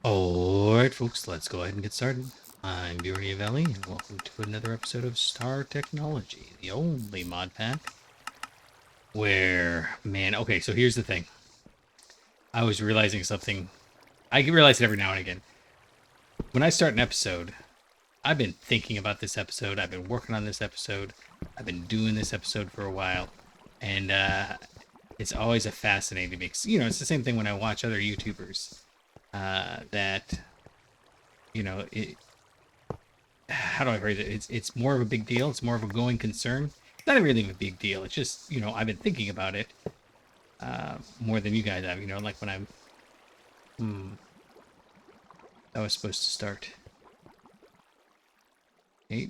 Alright, folks, let's go ahead and get started. I'm Buri Valley, and welcome to another episode of Star Technology, the only mod pack where, man, okay, so here's the thing. I was realizing something. I realize it every now and again. When I start an episode, I've been thinking about this episode, I've been working on this episode, I've been doing this episode for a while, and it's always a fascinating mix. You know, it's the same thing when I watch other YouTubers that, you know, how do I phrase it? It's more of a big deal. It's more of a going concern. It's not really a big deal. It's just, you know, I've been thinking about it more than you guys have. You know, like when I was supposed to start. Hey,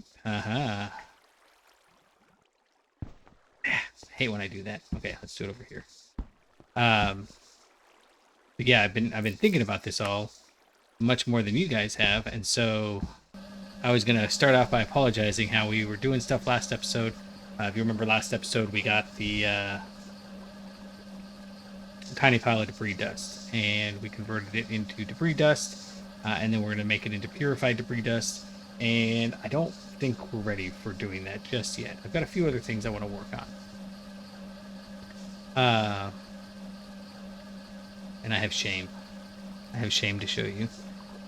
hate when I do that. Okay, let's do it over here. But yeah, I've been thinking about this all much more than you guys have, and so I was gonna start off by apologizing how we were doing stuff last episode. If you remember last episode, we got the tiny pile of debris dust, and we converted it into debris dust, and then we're gonna make it into purified debris dust. And I don't think we're ready for doing that just yet. I've got a few other things I want to work on. And I have shame. I have shame to show you.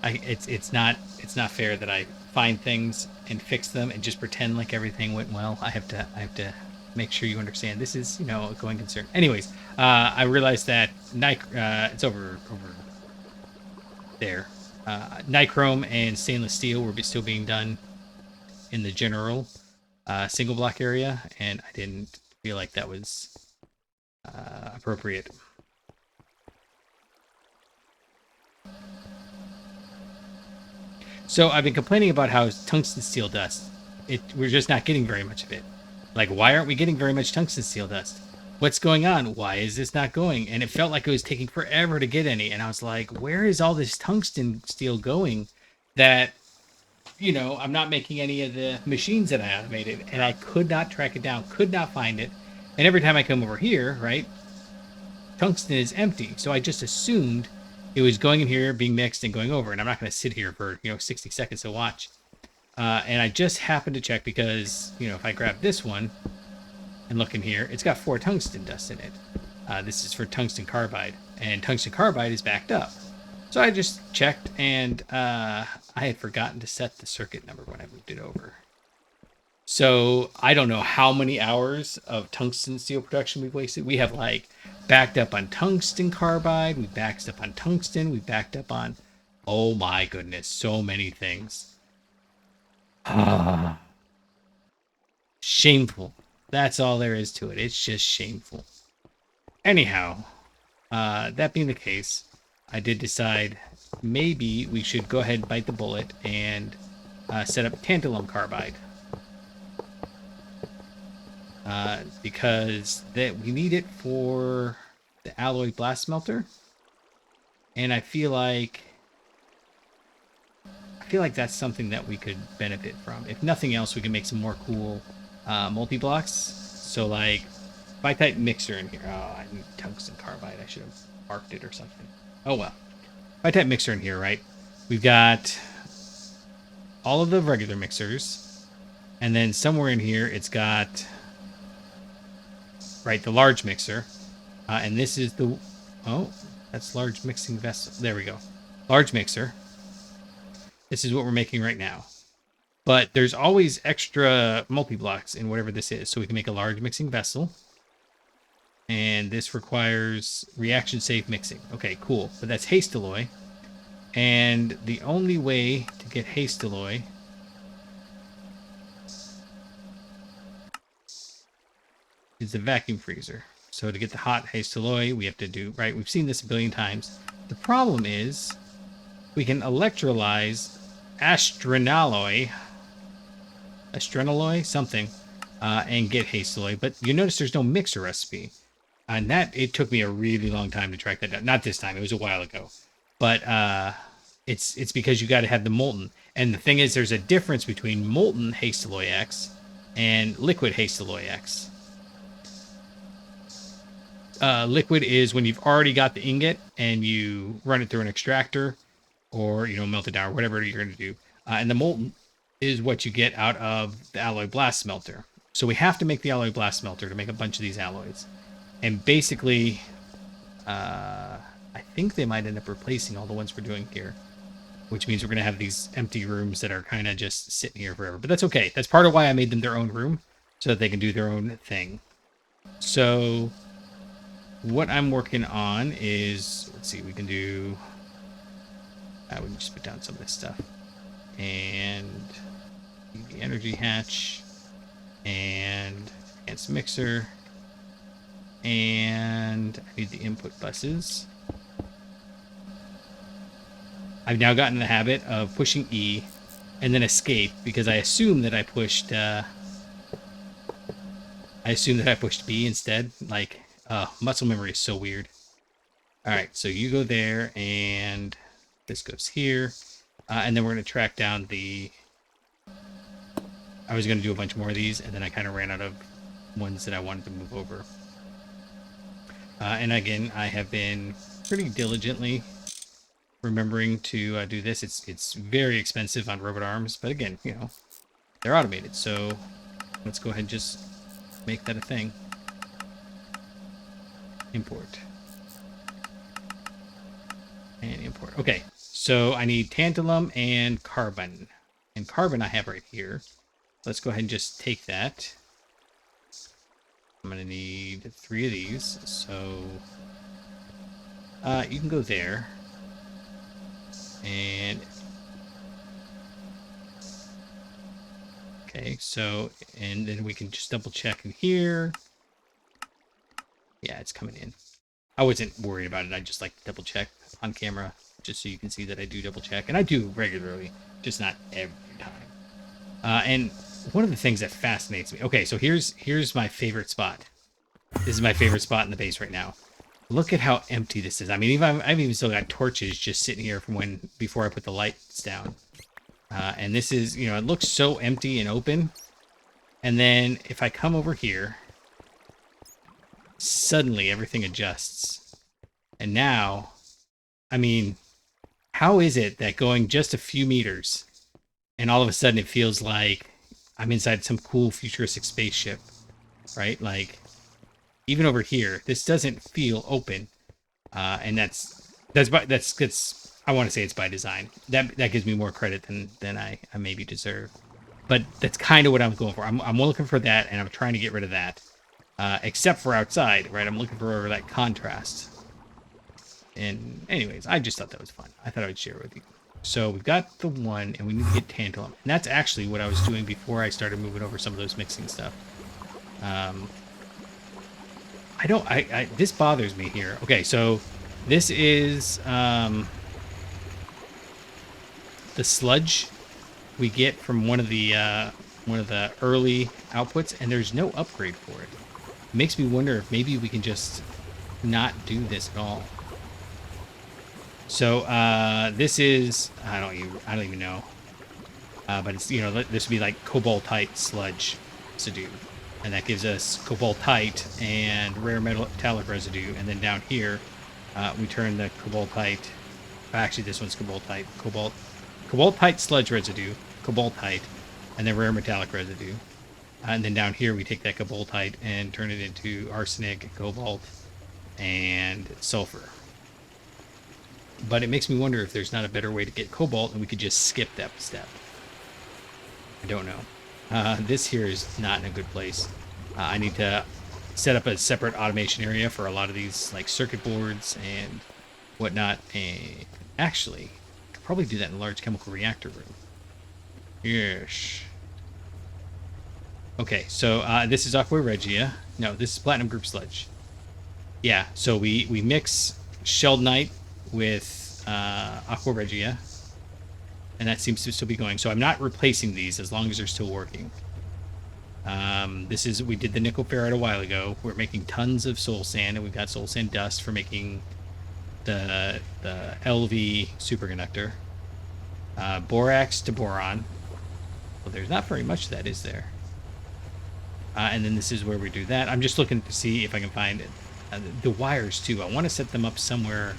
It's not fair that I find things and fix them and just pretend like everything went well. I have to make sure you understand. This is, you know, a going concern. Anyways, I realized that it's over there. Nichrome and stainless steel were still being done in the general single block area, and I didn't feel like that was appropriate. So I've been complaining about how tungsten steel dust, we're just not getting very much of it. Like, why aren't we getting very much tungsten steel dust? What's going on? Why is this not going? And it felt like it was taking forever to get any. And I was like, where is all this tungsten steel going that, you know, I'm not making any of the machines that I automated? And I could not track it down, could not find it. And every time I come over here, right, tungsten is empty. So I just assumed it was going in here, being mixed, and going over. And I'm not going to sit here for, you know, 60 seconds to watch. And I just happened to check because, you know, if I grab this one and look in here, it's got 4 tungsten dust in it. This is for tungsten carbide, and tungsten carbide is backed up. So I just checked, and I had forgotten to set the circuit number when I moved it over. So I don't know how many hours of tungsten steel production we've wasted. We have like backed up on tungsten carbide. We backed up on tungsten. We backed up on, oh my goodness, so many things. Shameful. That's all there is to it. It's just shameful. Anyhow, that being the case, I did decide maybe we should go ahead and bite the bullet and set up tantalum carbide. Because we need it for the alloy blast smelter, and I feel like that's something that we could benefit from. If nothing else, we can make some more cool multi-blocks. So like bi-type mixer in here. Oh, I need tungsten carbide. I should have marked it or something. Oh well. Bi-type mixer in here, right? We've got all of the regular mixers, and then somewhere in here it's got, right, the large mixer. And this is the, oh, that's large mixing vessel. There we go. Large mixer. This is what we're making right now. But there's always extra multi-blocks in whatever this is. So we can make a large mixing vessel. And this requires reaction-safe mixing. Okay, cool. But that's haste alloy. And the only way to get haste alloy is the vacuum freezer. So to get the hot haste alloy, we have to do, right, we've seen this a billion times. The problem is we can electrolyze astrenalloy, something, and get haste alloy. But you notice there's no mixer recipe. And that, it took me a really long time to track that down. Not this time, it was a while ago. But it's because you got to have the molten. And the thing is, there's a difference between molten haste alloy X and liquid haste alloy X. Liquid is when you've already got the ingot and you run it through an extractor, or, you know, melt it down, or whatever you're going to do. And the molten is what you get out of the alloy blast smelter. So we have to make the alloy blast smelter to make a bunch of these alloys. And basically, I think they might end up replacing all the ones we're doing here, which means we're going to have these empty rooms that are kind of just sitting here forever. But that's okay. That's part of why I made them their own room, so that they can do their own thing. So what I'm working on is, let's see, we can do, we can just put down some of this stuff. And the energy hatch, and advanced mixer, and I need the input buses. I've now gotten in the habit of pushing E and then escape, because I assume that I pushed B instead. Like, muscle memory is so weird. All right, so you go there, and this goes here, and then we're going to track down the... I was going to do a bunch more of these, and then I kind of ran out of ones that I wanted to move over. And again, I have been pretty diligently remembering to do this. It's very expensive on robot arms, but again, you know, they're automated, so let's go ahead and just make that a thing. Import. And import. Okay, so I need tantalum and carbon. And carbon I have right here. Let's go ahead and just take that. I'm going to need 3 of these, so you can go there. And okay, so, and then we can just double check in here. Yeah, it's coming in. I wasn't worried about it. I just like to double check on camera, just so you can see that I do double check, and I do regularly, just not every time. And one of the things that fascinates me. Okay, so here's my favorite spot. This is my favorite spot in the base right now. Look at how empty this is. I mean, I've even still got torches just sitting here from before I put the lights down. And this is, you know, it looks so empty and open. And then if I come over here, suddenly everything adjusts. And now, I mean, how is it that going just a few meters and all of a sudden it feels like I'm inside some cool futuristic spaceship, right? Like, even over here, this doesn't feel open, and that's I want to say it's by design. That gives me more credit than I maybe deserve, but that's kind of what I'm going for. I'm looking for that, and I'm trying to get rid of that, except for outside, right? I'm looking for that contrast. And anyways, I just thought that was fun. I thought I would share it with you. So we've got the one, and we need to get tantalum, and that's actually what I was doing before I started moving over some of those mixing stuff. This bothers me here. Okay, so this is the sludge we get from one of the early outputs, and there's no upgrade for it. It makes me wonder if maybe we can just not do this at all. So this is I don't even know, but it's, you know, this would be like cobaltite sludge residue. And that gives us cobaltite and rare metallic residue. And then down here, we turn the cobaltite. Actually, this one's cobaltite. Cobaltite sludge residue, cobaltite, and then rare metallic residue. And then down here, we take that cobaltite and turn it into arsenic, cobalt, and sulfur. But it makes me wonder if there's not a better way to get cobalt, and we could just skip that step. I don't know. This here is not in a good place. I need to set up a separate automation area for a lot of these, like circuit boards and whatnot. And actually, I could probably do that in a large chemical reactor room. Yes. Okay, so this is Aqua Regia. No, this is Platinum Group Sludge. Yeah, so we mix Shelled Knight with Aqua Regia. And that seems to still be going. So I'm not replacing these as long as they're still working. We did the nickel ferrite a while ago. We're making tons of soul sand, and we've got soul sand dust for making the LV superconductor. Borax to boron. Well, there's not very much of that, is there? And then this is where we do that. I'm just looking to see if I can find it. The wires too. I want to set them up somewhere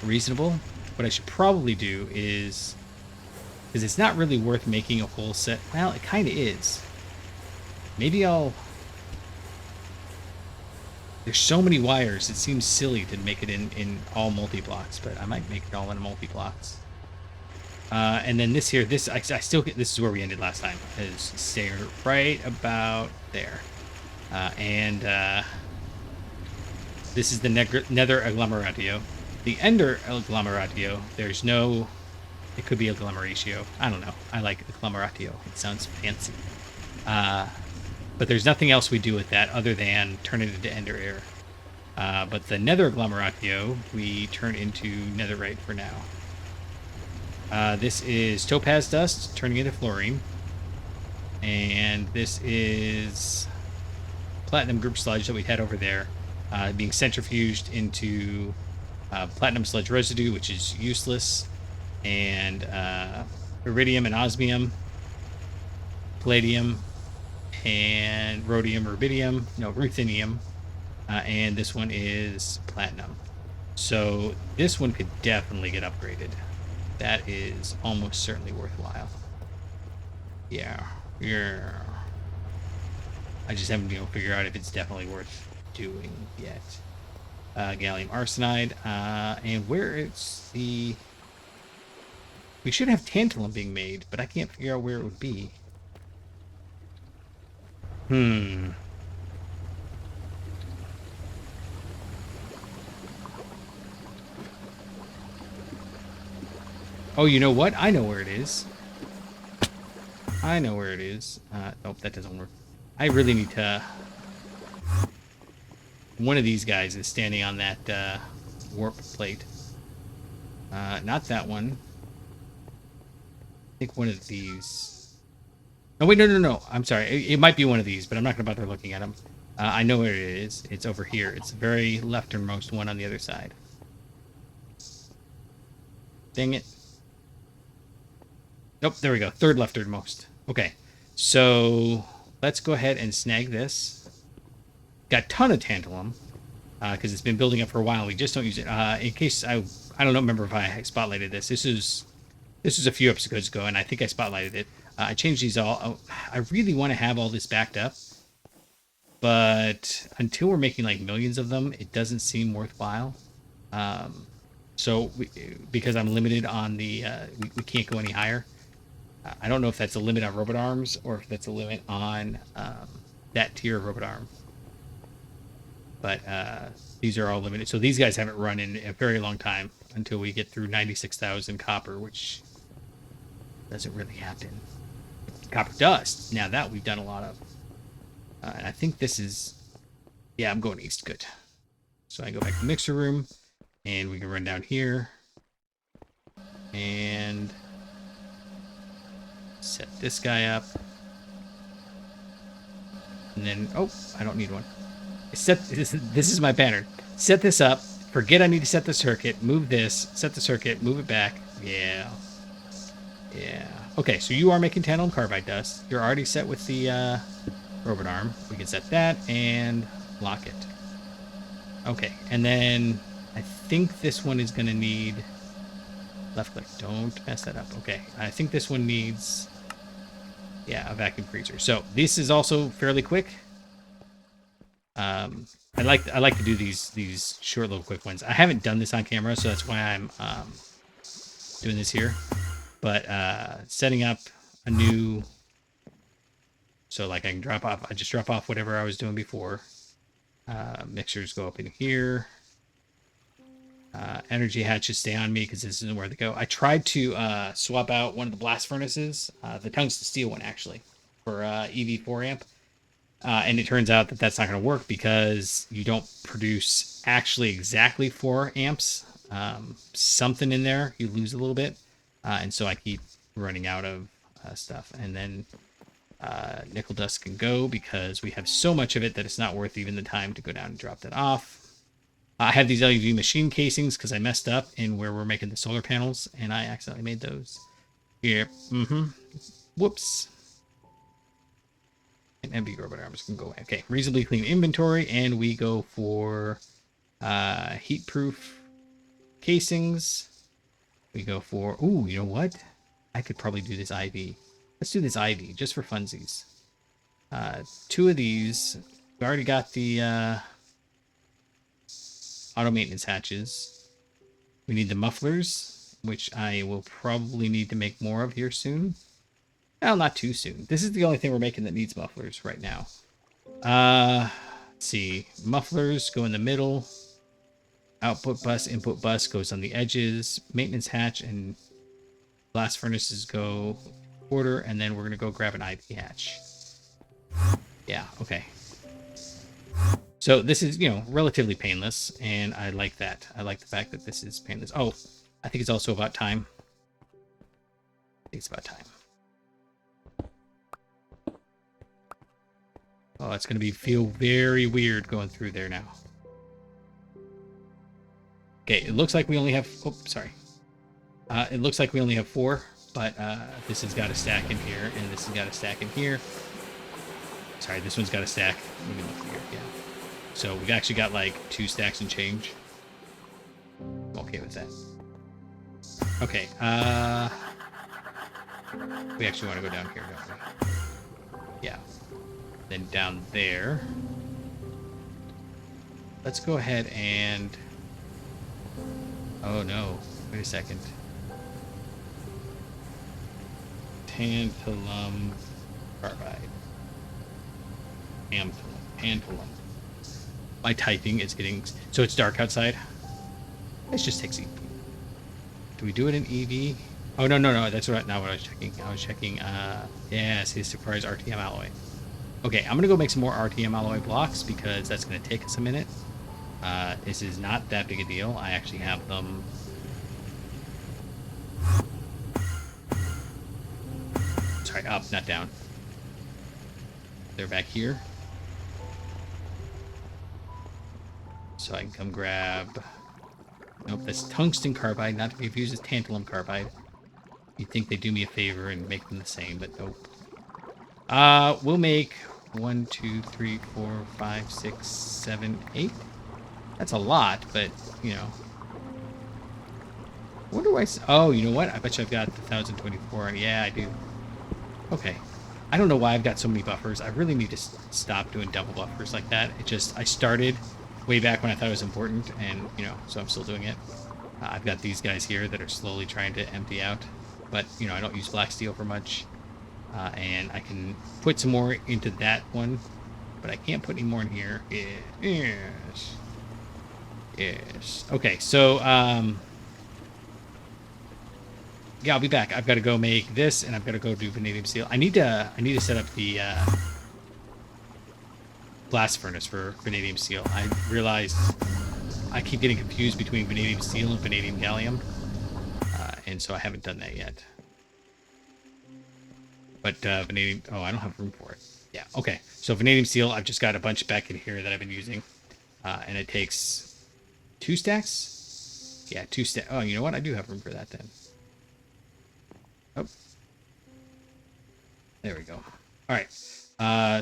reasonable. what I should probably do is, because it's not really worth making a whole set. Well, it kind of is. Maybe I'll... There's so many wires, it seems silly to make it in all multi-blocks, but I might make it all in multi-blocks. And then this here, I still get, this is where we ended last time, is stay right about there. This is the nether agglomeratio. The ender agglomeratio, there's no... It could be agglomeratio. I don't know. I like agglomeratio. It sounds fancy. But there's nothing else we do with that other than turn it into ender air. But the nether agglomeratio, we turn into netherite for now. This is topaz dust, turning into fluorine. And this is platinum group sludge that we had over there, being centrifuged into platinum sludge residue, which is useless. And iridium and osmium, palladium, and rhodium, ruthenium, and this one is platinum. So this one could definitely get upgraded. That is almost certainly worthwhile. Yeah. I just haven't been able to figure out if it's definitely worth doing yet. Gallium arsenide, and where it's the... We should have tantalum being made, but I can't figure out where it would be. Oh, you know what? I know where it is. Nope, that doesn't work. I really need to... One of these guys is standing on that warp plate. Not that one. I think one of these... Oh, wait, no. I'm sorry. It might be one of these, but I'm not going to bother looking at them. I know where it is. It's over here. It's the very lefternmost one on the other side. Dang it. Nope, there we go. Third lefternmost. Okay, so let's go ahead and snag this. Got a ton of tantalum, because it's been building up for a while. We just don't use it. In case I don't remember if I spotlighted this. This was a few episodes ago, and I think I spotlighted it. I changed these all. Oh, I really want to have all this backed up, but until we're making like millions of them, it doesn't seem worthwhile. Because I'm limited on the, we can't go any higher. I don't know if that's a limit on robot arms or if that's a limit on that tier of robot arm. But these are all limited. So these guys haven't run in a very long time until we get through 96,000 copper, which doesn't really happen. Copper dust. Now that we've done a lot of. And I think this is... Yeah, I'm going east. Good. So I go back to the mixer room. And we can run down here. And... set this guy up. And then... Oh, I don't need one. This is my pattern. Set this up. Forget I need to set the circuit. Move this. Set the circuit. Move it back. Yeah. Okay, so you are making tantalum carbide dust. You're already set with the robot arm. We can set that and lock it. Okay, and then I think this one is going to need... Left click. Don't mess that up. Okay, I think this one needs... Yeah, a vacuum freezer. So this is also fairly quick. I like to do these short little quick ones. I haven't done this on camera, so that's why I'm doing this here. But setting up a new... So like I can drop off... I just drop off whatever I was doing before. Mixers go up in here. Energy hatches stay on me because this isn't where they go. I tried to swap out one of the blast furnaces, the tungsten steel one actually, for EV 4 amp. And it turns out that that's not going to work because you don't produce actually exactly 4 amps. Something in there, you lose a little bit. And so I keep running out of stuff. And then nickel dust can go because we have so much of it that it's not worth even the time to go down and drop that off. I have these LED machine casings because I messed up in where we're making the solar panels, and I accidentally made those. Here. Whoops. And MB robot arms can go away. Okay, reasonably clean inventory, and we go for heat-proof casings. We go for, ooh, you know what? I could probably do this IV. Let's do this IV just for funsies. 2 of these. We already got the auto maintenance hatches. We need the mufflers, which I will probably need to make more of here soon. Well, not too soon. This is the only thing we're making that needs mufflers right now. Let's see. Mufflers go in the middle. Output bus, input bus goes on the edges. Maintenance hatch and blast furnaces go quarter, and then we're going to go grab an IV hatch. Yeah, okay. So this is, you know, relatively painless, and I like that. I like the fact that this is painless. Oh, I think it's also about time. I think it's about time. Oh, it's going to feel very weird going through there now. Okay, it looks like we only have... Oh, sorry. It looks like we only have 4, but this has got a stack in here, and this has got a stack in here. Sorry, this one's got a stack. Let me look here. Yeah. So we've actually got like 2 stacks and change. I'm okay with that. Okay. We actually want to go down here, don't we? Yeah. Then down there. Let's go ahead and... Oh no. Wait a second. Tantalum Carbide. Tantalum. My typing is getting... So it's dark outside. Let's just take EV. Do we do it in EV? Oh, no. That's not what I was checking. I was checking... yes, his surprise RTM alloy. Okay, I'm going to go make some more RTM alloy blocks because that's going to take us a minute. This is not that big a deal. I actually have them... Sorry, up, not down. They're back here. So I can come grab... Nope, that's tungsten carbide, not to be confused as tantalum carbide. You'd think they'd do me a favor and make them the same, but nope. We'll make 1, 2, 3, 4, 5, 6, 7, 8. That's a lot, but, you know. What do I... Oh, you know what? I bet you I've got the 1024. Yeah, I do. Okay. I don't know why I've got so many buffers. I really need to stop doing double buffers like that. It just... I started way back when I thought it was important, and, you know, so I'm still doing it. I've got these guys here that are slowly trying to empty out. But, you know, I don't use black steel for much. And I can put some more into that one, but I can't put any more in here. Yes. Yes. Okay, so, yeah, I'll be back. I've got to go make this, and I've got to go do vanadium steel. I need to set up the blast furnace for vanadium steel. I realized I keep getting confused between vanadium steel and vanadium gallium, and so I haven't done that yet. But vanadium... Oh, I don't have room for it. Yeah, okay. So vanadium steel, I've just got a bunch back in here that I've been using. And it takes 2 stacks? Yeah, 2 stacks. Oh, you know what? I do have room for that then. Oh. There we go. All right.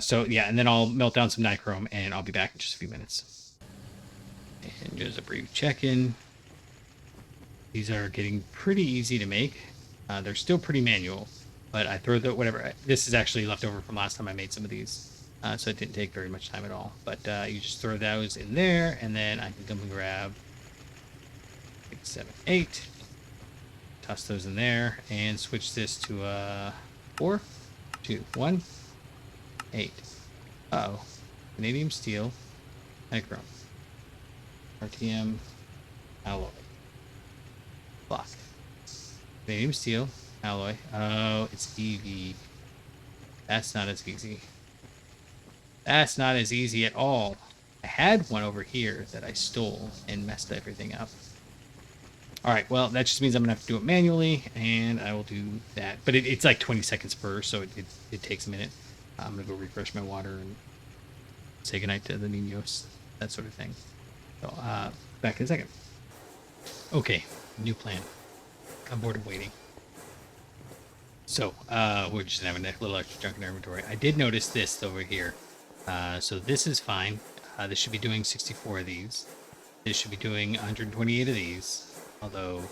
So, yeah, and then I'll melt down some nichrome, and I'll be back in just a few minutes. And just a brief check-in. These are getting pretty easy to make. They're still pretty manual. But I throw the whatever. This is actually left over from last time I made some of these. So it didn't take very much time at all. But you just throw those in there, and then I can come and grab 6, 7, 8. Toss those in there, and switch this to 4, 2, 1, 8. Uh-oh. Vanadium steel, nichrome, RTM alloy, block. Vanadium steel, alloy. Oh, it's EV. That's not as easy. That's not as easy at all. I had one over here that I stole and messed everything up. All right, well, that just means I'm going to have to do it manually, and I will do that. But it's like 20 seconds per, so it takes a minute. I'm going to go refresh my water and say goodnight to the niños, that sort of thing. So, back in a second. Okay, new plan. I'm bored of waiting. So, we're just having a little extra junk in our inventory. I did notice this over here. So this is fine. This should be doing 64 of these. This should be doing 128 of these. Although,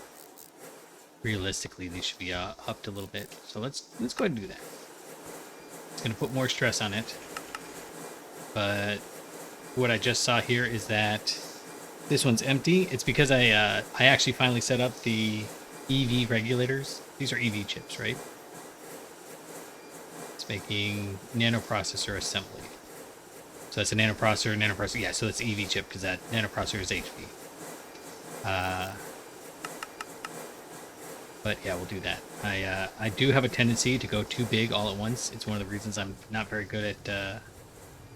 realistically these should be upped a little bit. So let's go ahead and do that. It's going to put more stress on it. But what I just saw here is that this one's empty. It's because I actually finally set up the EV regulators. These are EV chips, right? It's making nanoprocessor assembly. So that's a nanoprocessor. Yeah, so that's EV chip because that nanoprocessor is HV. But yeah, we'll do that. I do have a tendency to go too big all at once. It's one of the reasons I'm not very good at.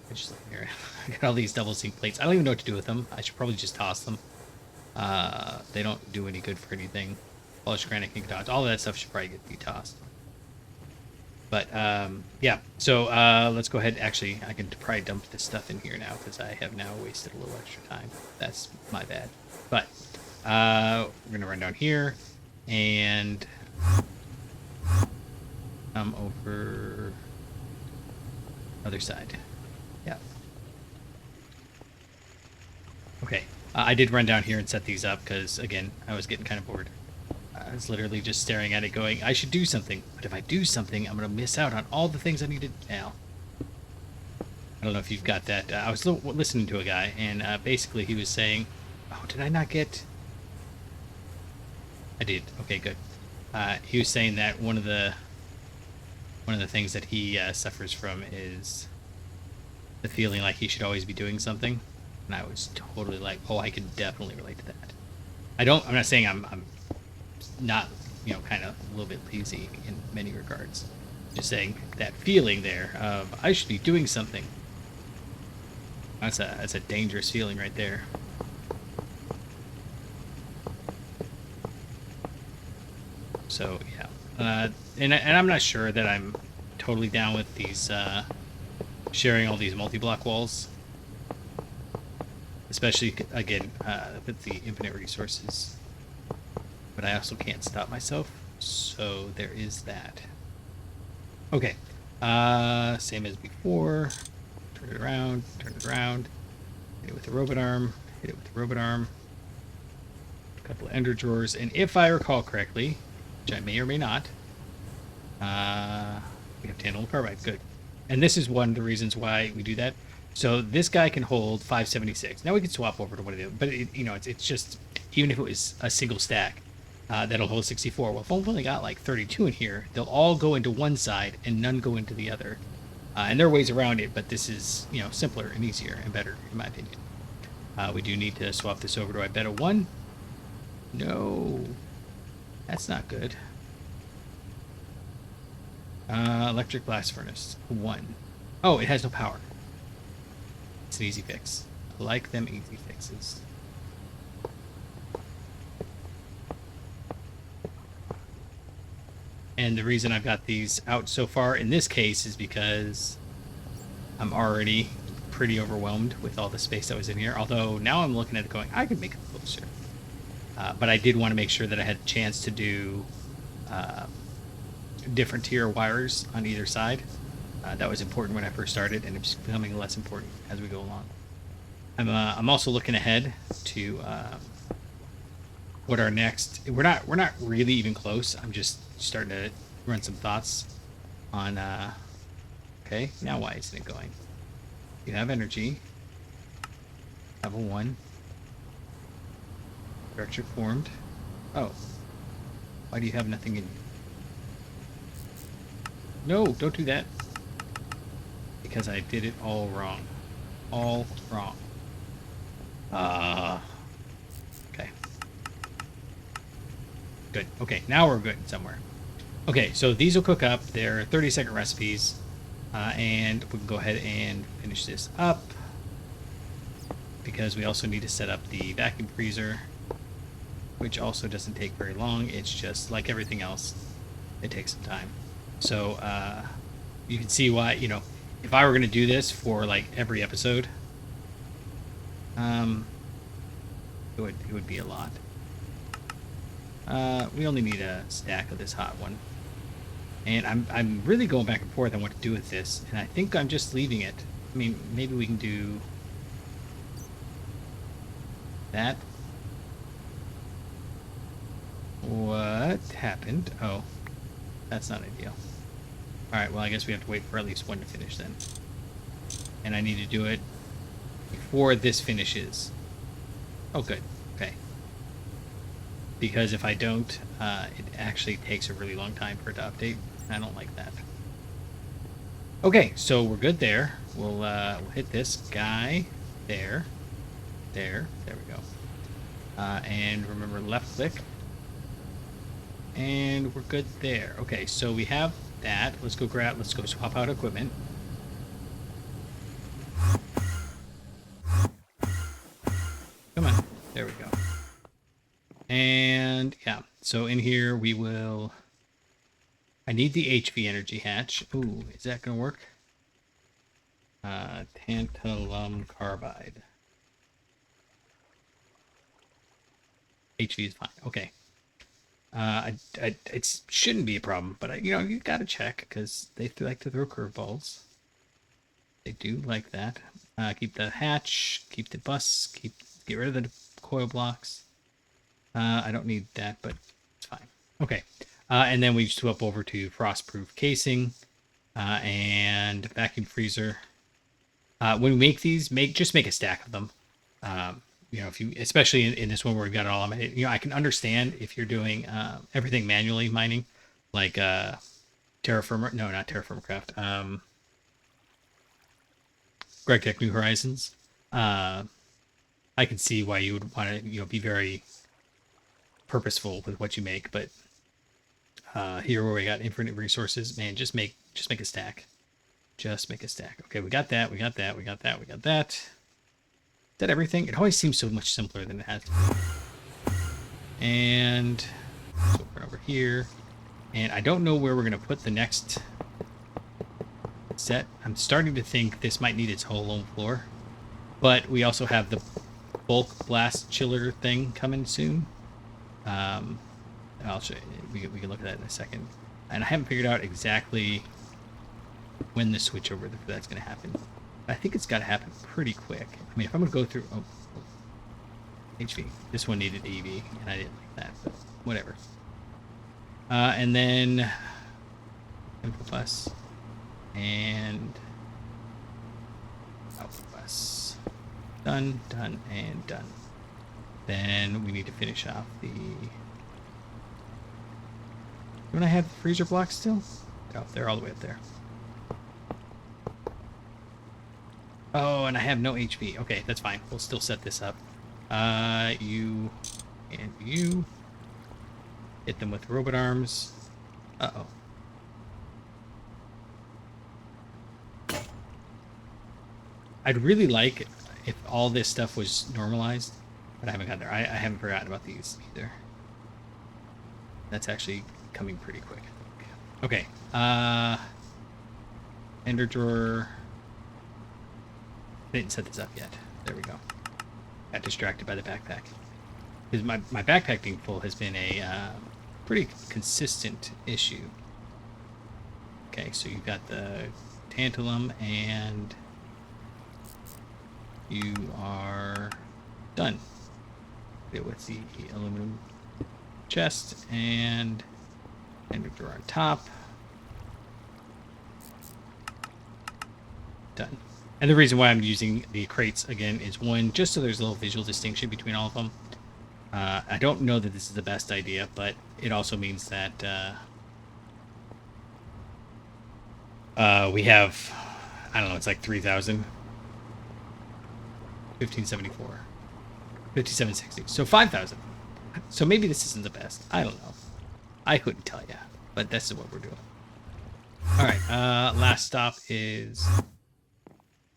I just look here. I got all these double zinc plates. I don't even know what to do with them. I should probably just toss them. They don't do any good for anything. Polished granite, ink dots, all of that stuff should probably get to be tossed. But yeah, so let's go ahead. Actually, I can probably dump this stuff in here now because I have now wasted a little extra time. That's my bad. But we're gonna run down here and come over other side. Yeah. Okay. I did run down here and set these up because, again, I was getting kind of bored. I was literally just staring at it going, I should do something. But if I do something, I'm going to miss out on all the things I needed now. I don't know if you've got that. I was listening to a guy, and basically he was saying, oh, did I not get... I did. Okay, good. He was saying that one of the things that he suffers from is the feeling like he should always be doing something. And I was totally like, oh, I can definitely relate to that. I'm not saying I'm not, kind of a little bit lazy in many regards. Just saying that feeling there of I should be doing something. That's a dangerous feeling right there. So yeah, and I'm not sure that I'm totally down with these sharing all these multi-block walls. Especially, again, with the infinite resources. But I also can't stop myself, so there is that. Okay, same as before. Turn it around, hit it with the robot arm, a couple of ender drawers, and if I recall correctly, which I may or may not, we have Tantalum Carbide, good. And this is one of the reasons why we do that. So this guy can hold 576. Now we can swap over to what it is, but it's just, even if it was a single stack, that'll hold 64. Well, if I've only got like 32 in here, they'll all go into one side and none go into the other. And there are ways around it, but this is, simpler and easier and better, in my opinion. We do need to swap this over to, I bet, a 1. No, that's not good. Electric blast furnace, 1. Oh, it has no power. It's an easy fix. I like them easy fixes. And the reason I've got these out so far in this case is because I'm already pretty overwhelmed with all the space that was in here. Although now I'm looking at it going, I could make it closer. But I did want to make sure that I had a chance to do different tier wires on either side. That was important when I first started, and it's becoming less important as we go along. I'm also looking ahead to what our next. We're not really even close. I'm just starting to run some thoughts on. Okay, now why isn't it going? You have energy. Level 1. Structure formed. Oh, why do you have nothing in you? No, don't do that. Because I did it all wrong. All wrong. Okay. Good. Okay, now we're good somewhere. Okay, so these will cook up. They're 30-second recipes. And we can go ahead and finish this up. Because we also need to set up the vacuum freezer. Which also doesn't take very long. It's just like everything else. It takes some time. So, you can see why, if I were going to do this for like every episode, it would be a lot. We only need a stack of this hot one, and I'm really going back and forth on what to do with this, and I think I'm just leaving it. I mean, maybe we can do that What happened? Oh, that's not ideal. All right, well, I guess we have to wait for at least one to finish then. And I need to do it before this finishes. Oh, good. Okay. Because if I don't, it actually takes a really long time for it to update. I don't like that. Okay, so we're good there. We'll hit this guy there. There we go. And remember, left click. And we're good there. Okay, so we have that. Let's go swap out equipment. Come on. There we go. And yeah, so in here we will... I need the HV energy hatch. Ooh, is that going to work? Tantalum Carbide. HV is fine. Okay. It shouldn't be a problem, but you got to check because they like to throw curveballs. They do like that. Keep the hatch, keep the bus, get rid of the coil blocks. I don't need that, but it's fine. Okay. And then we swap over to frost-proof casing and vacuum freezer. When we make these, just make a stack of them. If you, especially in this one where we've got it all on, I can understand if you're doing everything manually mining, like Terraformer. No, not Terraformcraft. Greg Tech New Horizons. I can see why you would want to, be very purposeful with what you make, but here where we got infinite resources, man, just make a stack. Just make a stack. Okay, we got that. We got that. We got that. We got that. Is that everything? It always seems so much simpler than it has to be. And so we're over here. And I don't know where we're going to put the next set. I'm starting to think this might need its whole own floor. But we also have the bulk blast chiller thing coming soon. I'll show you. We can look at that in a second. And I haven't figured out exactly when the switch over for that's going to happen. I think it's got to happen pretty quick. I mean, if I'm going to go through... Oh, HV. This one needed EV, and I didn't like that, but whatever. And then... Input bus. And... Output bus. Done, done, and done. Then we need to finish off the... Don't I have the freezer blocks still? Oh, they're all the way up there. Oh, and I have no HV. Okay, that's fine. We'll still set this up. You and you. Hit them with robot arms. Uh-oh. I'd really like if all this stuff was normalized, but I haven't got there. I haven't forgotten about these either. That's actually coming pretty quick. Okay. Ender drawer. I didn't set this up yet. There we go. Got distracted by the backpack. Because my backpack being full has been a pretty consistent issue. Okay, so you've got the tantalum and you are done. It with the aluminum chest and ender drawer on top. Done. And the reason why I'm using the crates again is one, just so there's a little visual distinction between all of them. I don't know that this is the best idea, but it also means that we have, I don't know, it's like 3,000. 1574. 5760. So 5,000. So maybe this isn't the best. I don't know. I couldn't tell you, but this is what we're doing. All right, last stop is...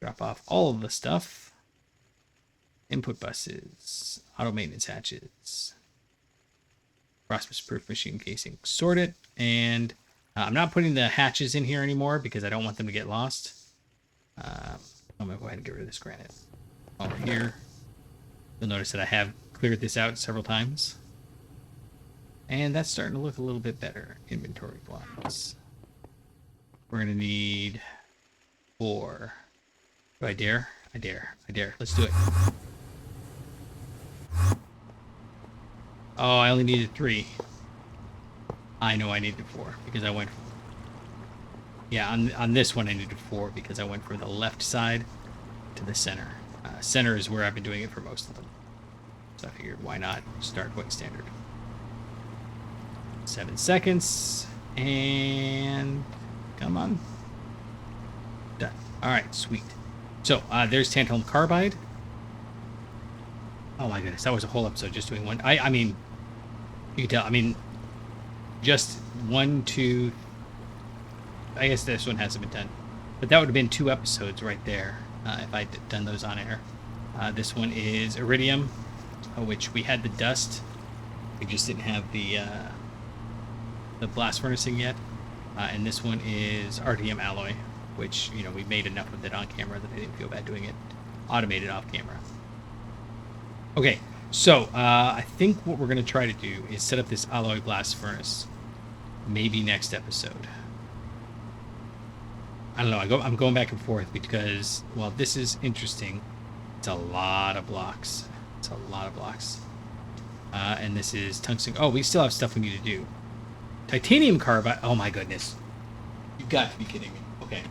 Drop off all of the stuff. Input buses, auto maintenance hatches, frost-proof machine casing. Sort it, and I'm not putting the hatches in here anymore because I don't want them to get lost. I'm gonna go ahead and get rid of this granite. Over here, you'll notice that I have cleared this out several times, and that's starting to look a little bit better. Inventory blocks. We're gonna need 4. Do I dare? I dare. I dare. Let's do it. Oh, I only needed 3. I know I needed 4 because I went. Yeah, on this one I needed 4 because I went from the left side to the center. Center is where I've been doing it for most of them. So I figured, why not start going standard? 7 seconds, and come on. Done. All right, sweet. So there's Tantalum Carbide. Oh my goodness, that was a whole episode just doing one. I mean, you can tell. I mean, just 1, 2. I guess this one hasn't been done, but that would have been 2 episodes right there if I'd done those on air. This one is iridium, which we had the dust. We just didn't have the blast furnacing yet. And this one is RDM alloy, which, you know, we made enough of it on camera that I didn't feel bad doing it automated off camera. Okay, so I think what we're going to try to do is set up this alloy blast furnace. Maybe next episode. I don't know. I'm going back and forth because, well, this is interesting. It's a lot of blocks. It's a lot of blocks. And this is tungsten. Oh, we still have stuff we need to do. Titanium carbide. Oh my goodness. You've got to be kidding me. Okay.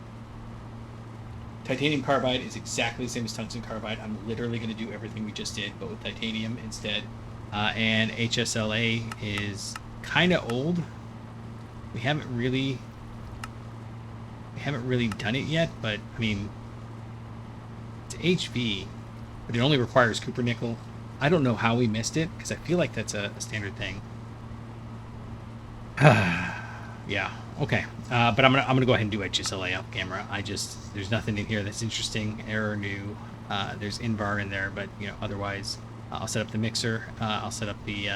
Titanium carbide is exactly the same as tungsten carbide. I'm literally going to do everything we just did, but with titanium instead. And HSLA is kind of old. We haven't really done it yet, but I mean, it's HV, but it only requires copper nickel. I don't know how we missed it because I feel like that's a standard thing. Yeah, okay. But I'm gonna go ahead and do HSLA off camera. There's nothing in here that's interesting, error, new. There's invar in there, but you know, otherwise, I'll set up the mixer. I'll set up the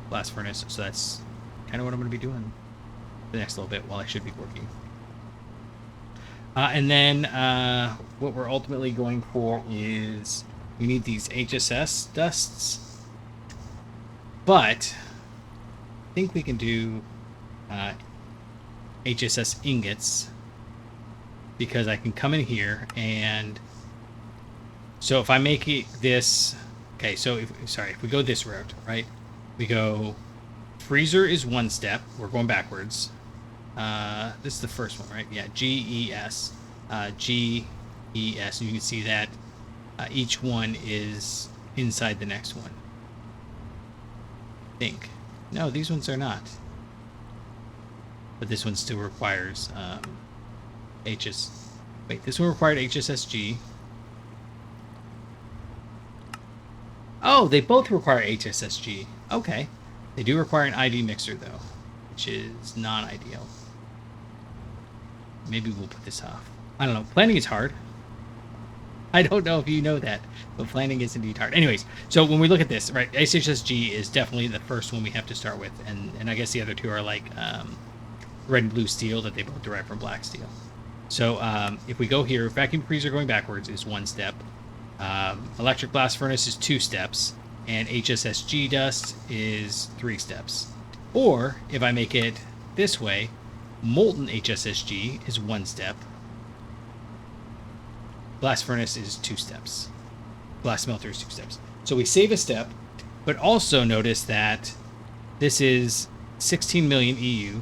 blast furnace. So that's kind of what I'm gonna be doing the next little bit while I should be working. And then what we're ultimately going for is we need these HSS dusts, but I think we can do HSS ingots because I can come in here and so if I make it this, okay, so if we go this route, right, we go freezer is 1 step, we're going backwards. This is the first one, right? Yeah, GES. GES. And you can see that each one is inside the next one. I think. No, these ones are not. But this one still requires Wait, this one required HSSG. Oh, they both require HSSG. Okay. They do require an ID mixer, though, which is non-ideal. Maybe we'll put this off. I don't know. Planning is hard. I don't know if you know that, but planning is indeed hard. Anyways, so when we look at this, right, HSSG is definitely the first one we have to start with, and I guess the other two are like red and blue steel that they both derive from black steel. So if we go here, vacuum freezer going backwards is 1 step. Electric blast furnace is 2 steps, and HSSG dust is 3 steps. Or if I make it this way, molten HSSG is 1 step. Blast furnace is 2 steps. Blast smelter is 2 steps. So we save a step, but also notice that this is 16 million EU.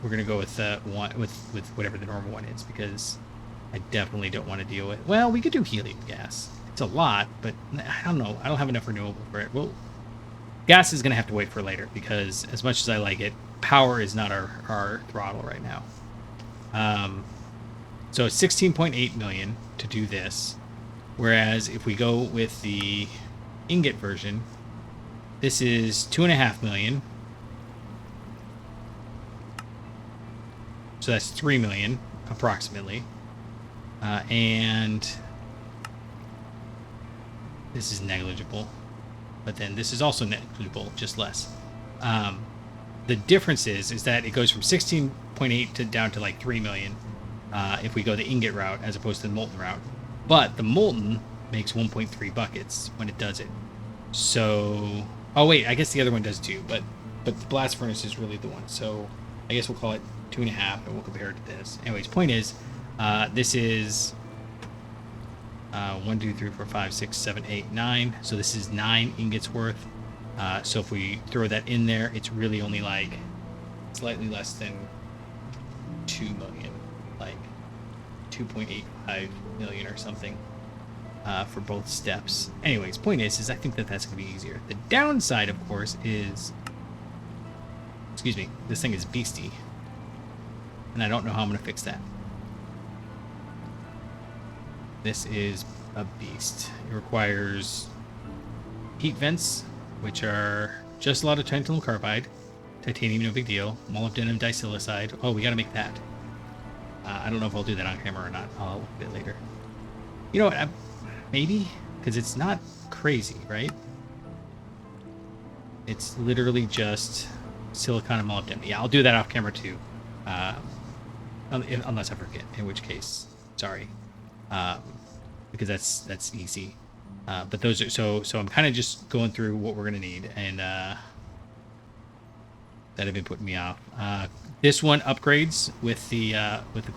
We're gonna go with with whatever the normal one is because I definitely don't want to deal with. Well, we could do helium gas. It's a lot, but I don't know. I don't have enough renewable for it. Well, gas is gonna have to wait for later because as much as I like it, power is not our throttle right now. So it's 16.8 million to do this, whereas if we go with the ingot version, this is 2.5 million. So that's 3 million approximately, and this is negligible, but then this is also negligible, just less. The difference is that it goes from 16.8 to down to like 3 million. If we go the ingot route as opposed to the molten route. But the molten makes 1.3 buckets when it does it. So, oh wait, I guess the other one does too, but the blast furnace is really the one. So I guess we'll call it 2.5 and we'll compare it to this. Anyways, point is, this is 1, 2, 3, 4, 5, 6, 7, 8, 9. So this is 9 ingots worth. So if we throw that in there, it's really only like slightly less than 2 million, like 2.85 million or something for both steps. Anyways, point is I think that that's going to be easier. The downside, of course, is, excuse me, this thing is beastie, and I don't know how I'm going to fix that. This is a beast. It requires heat vents, which are just a lot of tantalum carbide. Titanium, no big deal. Molybdenum disilicide. Oh, we got to make that. I don't know if I'll do that on camera or not. I'll look at it later. You know what? Maybe, because it's not crazy, right? It's literally just silicon and molybdenum. Yeah, I'll do that off camera too. Unless I forget, in which case, sorry. Because that's easy. But those are so I'm kind of just going through what we're gonna need, and that have been putting me off. This one upgrades with the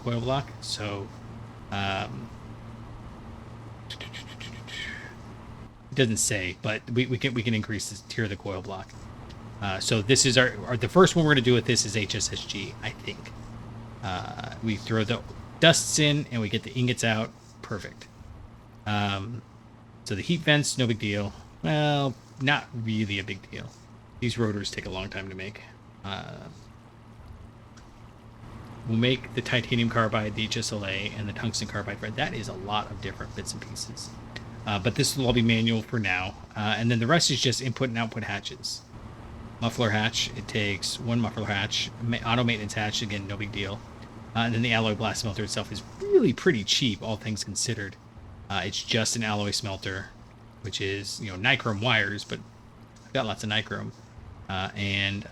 coil block, so it doesn't say, but we can increase the tier of the coil block. So this is our the first one we're gonna do with this is HSSG, I think. We throw the dusts in and we get the ingots out. Perfect. So the heat vents, no big deal. Well, not really a big deal. These rotors take a long time to make. We'll make the titanium carbide, the HSLA, and the tungsten carbide. That is a lot of different bits and pieces. But this will all be manual for now. And then the rest is just input and output hatches. Muffler hatch, it takes one muffler hatch. Auto maintenance hatch, again, no big deal. And then the alloy blast smelter itself is really pretty cheap, all things considered. It's just an alloy smelter, which is, you know, nichrome wires, but I've got lots of nichrome. And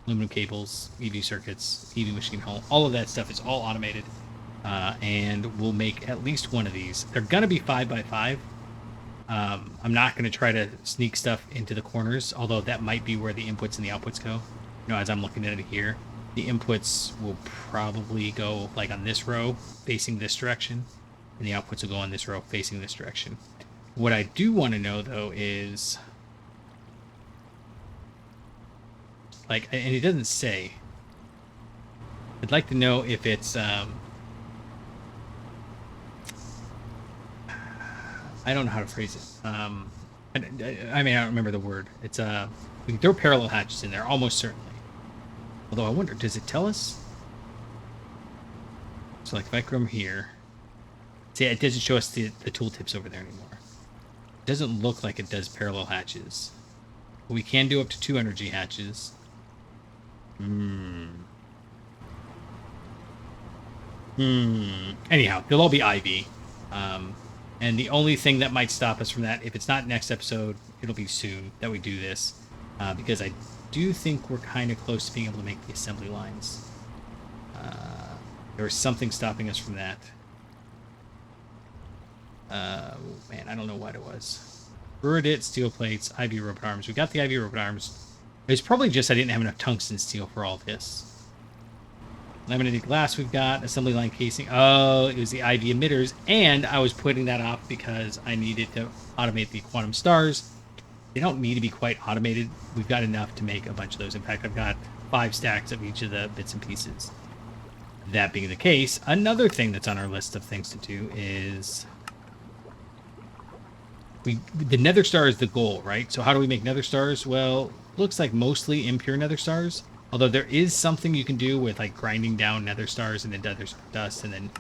aluminum cables, EV circuits, EV machine hull, all of that stuff is all automated. And we'll make at least one of these. They're going to be 5x5. I'm not going to try to sneak stuff into the corners, although that might be where the inputs and the outputs go. You know, as I'm looking at it here, the inputs will probably go like on this row facing this direction, and the outputs will go on this row facing this direction. What I do want to know, though, is, like, and it doesn't say, I'd like to know if it's, I don't know how to phrase it. I mean, I don't remember the word. It's, we can throw parallel hatches in there, almost certainly. Although I wonder, does it tell us? So, like, if I come here, see, it doesn't show us the tooltips over there anymore. It doesn't look like it does parallel hatches. But we can do up to 2 energy hatches. Anyhow, they'll all be IV. And the only thing that might stop us from that, if it's not next episode, it'll be soon that we do this. Because I do think we're kind of close to being able to make the assembly lines. There was something stopping us from that. Man, I don't know what it was. Buradit, steel plates, IV robot arms. We got the IV robot arms. It's probably just I didn't have enough tungsten steel for all this. Laminated glass we've got. Assembly line casing. Oh, it was the IV emitters. And I was putting that off because I needed to automate the quantum stars. They don't need to be quite automated. We've got enough to make a bunch of those. In fact, I've got 5 stacks of each of the bits and pieces. That being the case, another thing that's on our list of things to do is... the nether star is the goal, right? So how do we make nether stars? Well, looks like mostly impure nether stars. Although there is something you can do with like grinding down nether stars and then nether dust and then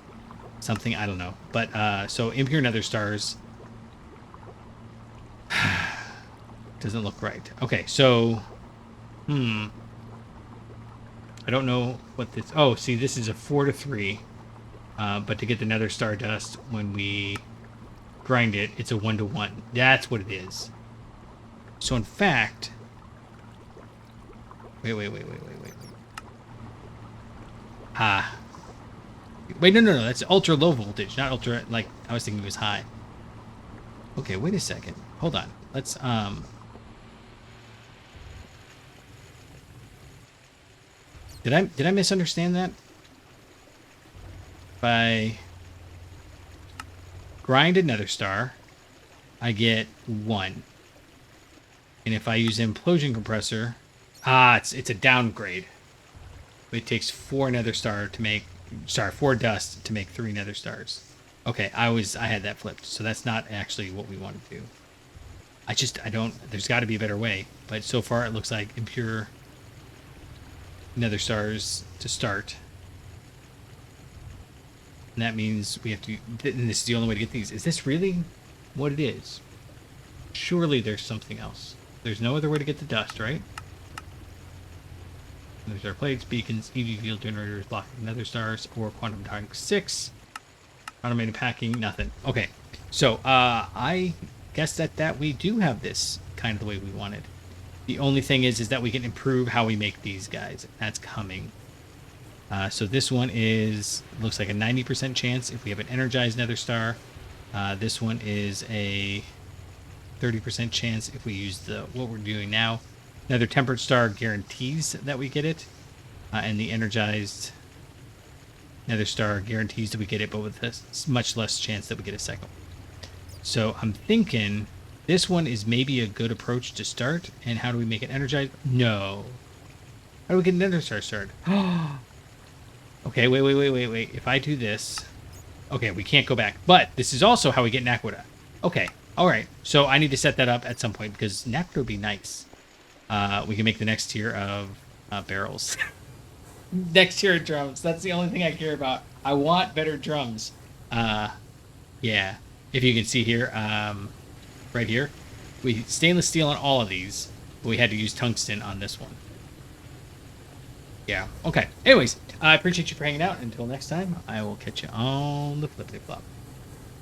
something, I don't know. But so impure nether stars doesn't look right. Okay, so I don't know what this. Oh, see, this is a 4 to 3. But to get the nether star dust when we grind it, it's a 1 to 1. That's what it is. So in fact, wait. Wait, no. That's ultra low voltage, not ultra. Like I was thinking it was high. Okay, wait a second. Hold on. Let's Did I misunderstand that? If I grind a nether star, I get 1. And if I use implosion compressor, it's a downgrade. It takes 4 nether star to make, 4 dust to make 3 nether stars. Okay, I had that flipped, so that's not actually what we want to do. I don't, there's got to be a better way, but so far it looks like impure nether stars to start. And that means we have to, and this is the only way to get these. Is this really what it is? Surely there's something else. There's no other way to get the dust, right? There's our plates, beacons, EV field generators, blocking nether stars, or quantum tank 6. Automated packing, nothing. Okay, so I guess that we do have this kind of the way we wanted. The only thing is that we can improve how we make these guys. That's coming. So this one looks like a 90% chance if we have an energized nether star. This one is a 30% chance if we use what we're doing now. Nether tempered star guarantees that we get it, and the energized nether star guarantees that we get it, but with a much less chance that we get a second. So I'm thinking this one is maybe a good approach to start. And how do we make it energized? No. How do we get an nether star started? Okay, wait. If I do this, okay, we can't go back. But this is also how we get Naquita. Okay, all right. So I need to set that up at some point because Naquita would be nice. We can make the next tier of barrels. Next tier of drums. That's the only thing I care about. I want better drums. Yeah. If you can see here, right here, we stainless steel on all of these, but we had to use tungsten on this one. Yeah. Okay. Anyways, I appreciate you for hanging out. Until next time, I will catch you on the flip flop.